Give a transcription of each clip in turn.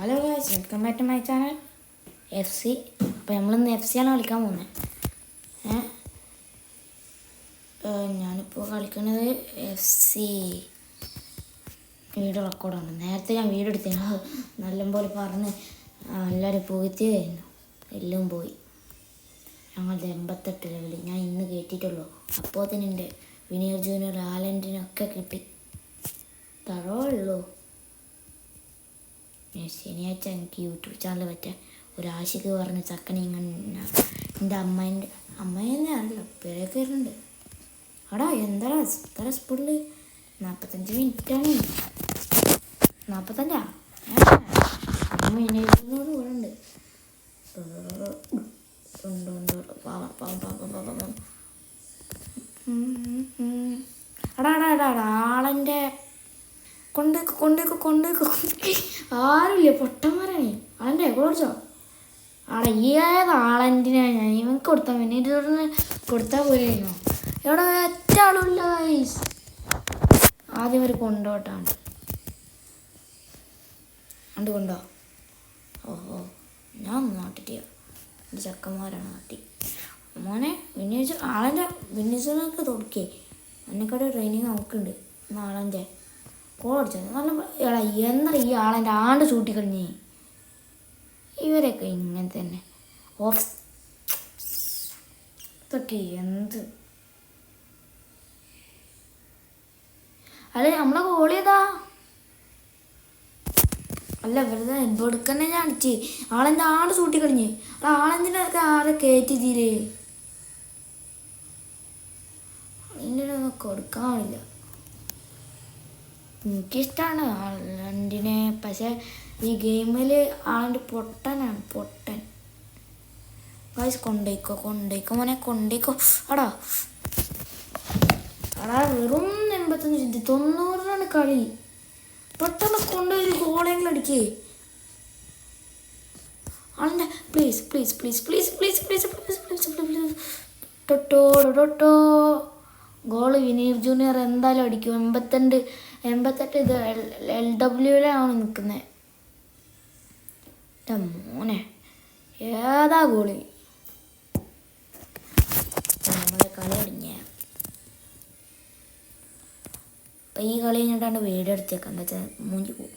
Hello guys, welcome back to my channel F C. അപ്പോൾ നമ്മളിന്ന് F C ആണ് കളിക്കാൻ പോകുന്നത്. ഞാനിപ്പോൾ കളിക്കുന്നത് എഫ് സി വീഡിയോ റെക്കോർഡാണ്. നേരത്തെ ഞാൻ വീഡിയോ എടുത്തത് നല്ലപോലെ പറഞ്ഞ് എല്ലാവരും പുകഴ്ത്തി കഴിഞ്ഞു. എല്ലാം പോയി. ഞങ്ങളുടെ 88 ലെവൽ ഞാൻ ഇന്ന് കയറ്റിയിട്ടുള്ളൂ. അപ്പോൾ തന്നെ എൻ്റെ വിനീർ ജൂനിയർ ആലൻഡിനൊക്കെ കിട്ടി. തറവുള്ളൂ. ശനിയാഴ്ച എനിക്ക് യൂട്യൂബ് ചാനൽ പറ്റാൻ ഒരാശിക്ക് പറഞ്ഞ ചക്കനെ ഇങ്ങനെ എൻ്റെ അമ്മേനെ അറിയില്ല പേരൊക്കെ വരുന്നുണ്ട്. അടാ എന്താ ഇത്ര സ്പീഡിൽ 45 മിനിറ്റാണ്. 45 അമ്മ വിനീതോട് കൂടെ ഉണ്ട്. അടാ ആളെൻ്റെ കൊണ്ടേക്കോ ആരുമില്ല, പൊട്ടന്മാരാണ്. ആളെൻ്റെ കുറിച്ചോ ആടെ ഈ ഏത് ആളെന്തിനാ ഞാൻ ഇവൻക്ക് കൊടുത്താൽ വിനീതോടിന് കൊടുത്താൽ പോലെയായിരുന്നു. എവിടെ ഒറ്റ ആളുമില്ല. ആദ്യം ഒരു കൊണ്ടോട്ടാണ് അണ്ട് കൊണ്ടോ. ഓഹോ, ഞാൻ നാട്ടിട്ടിയ എൻ്റെ ചക്കന്മാരാണ് നാട്ടി. മോനെ ആളെൻ്റെ വിനീതോടൊക്കെ തൊടുക്കേ. എന്നെക്കാട് ട്രെയിനിങ് നമുക്കുണ്ട്. ആളെൻ്റെ കോളടിച്ചത് നല്ല എടാ. എന്താ ഈ ആളെൻ്റെ ആണ്ട് ചൂട്ടിക്കളിഞ്ഞേ. ഇവരൊക്കെ ഇങ്ങനെ തന്നെ ഓഫ് ഇതൊക്കെ എന്ത് അല്ല നമ്മളെ കോളിയതാ അല്ല വെറുതെ എടുക്കന്നെ ഞാൻ അടിച്ച്. ആളെൻ്റെ ആണ്ട് ചൂട്ടിക്കളിഞ്ഞ്. ആളെന്തിനൊക്കെ ആരെ കയറ്റി തീരെ അതിൻ്റെ ഒന്നും കൊടുക്കാൻ പാടില്ല. എനിക്കിഷ്ടമാണ് ആളണ്ടിനെ, പക്ഷെ ഈ ഗെയിമിൽ ആളണ്ട് പൊട്ടനാണ് പൊട്ടൻ. ഗൈസ് കൊണ്ടേക്കോ മോനെ കൊണ്ടേക്കോ. അടാ വെറും 85 90 കളി. പെട്ടെന്ന് കൊണ്ടുപോയി ഒരു ഗോളെങ്കിലും അടിക്കേ. ആളിൻ്റെ പ്ലീസ് ടൊട്ടോ ഗോള് വിനീർ ജൂനിയർ എന്തായാലും അടിക്കും. 88 ഇത് LWലാണ് നിൽക്കുന്നത്. എൻ്റെ മോനെ ഏതാ ഗോളി. നമ്മളെ കളി തുടങ്ങിയ അപ്പം ഈ കളി കഴിഞ്ഞിട്ടാണ് വീഡിയോ എടുത്തേക്കാം. എന്താ വെച്ചാൽ മൂഞ്ചി പോകും.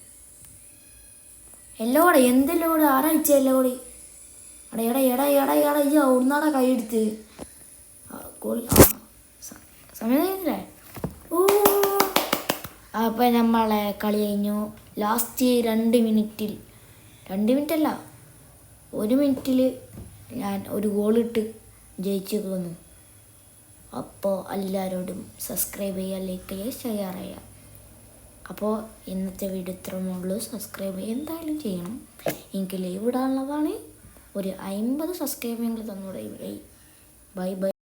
എല്ലോടെ എന്തെല്ലോടെ ആരാഴ്ച എല്ലോടി. എടാ ഈ അവിടുന്നാടാ കൈ എടുത്ത് ഗോൾ. സമയം കഴിഞ്ഞില്ലേ. അപ്പം നമ്മളെ കളി കഴിഞ്ഞു. ലാസ്റ്റ് 2 മിനിറ്റിൽ 2 മിനിറ്റല്ല 1 മിനിറ്റിൽ ഞാൻ ഒരു ഗോളിട്ട് ജയിച്ചു പോന്നു. അപ്പോൾ എല്ലാവരോടും സബ്സ്ക്രൈബ് ചെയ്യുക, ലൈക്ക് ചെയ്യുക, ഷെയർ ചെയ്യുക. അപ്പോൾ ഇന്നത്തെ വീഡിയോ ഇത്രയേ ഉള്ളൂ. സബ്സ്ക്രൈബ് ചെയ്യുക എന്തായാലും ചെയ്യണം. എനിക്ക് ലൈവ് ഇടാനുള്ളതാണ്. ഒരു 50 സബ്സ്ക്രൈബ് എങ്കിലും തന്നൂടെ. ബൈ.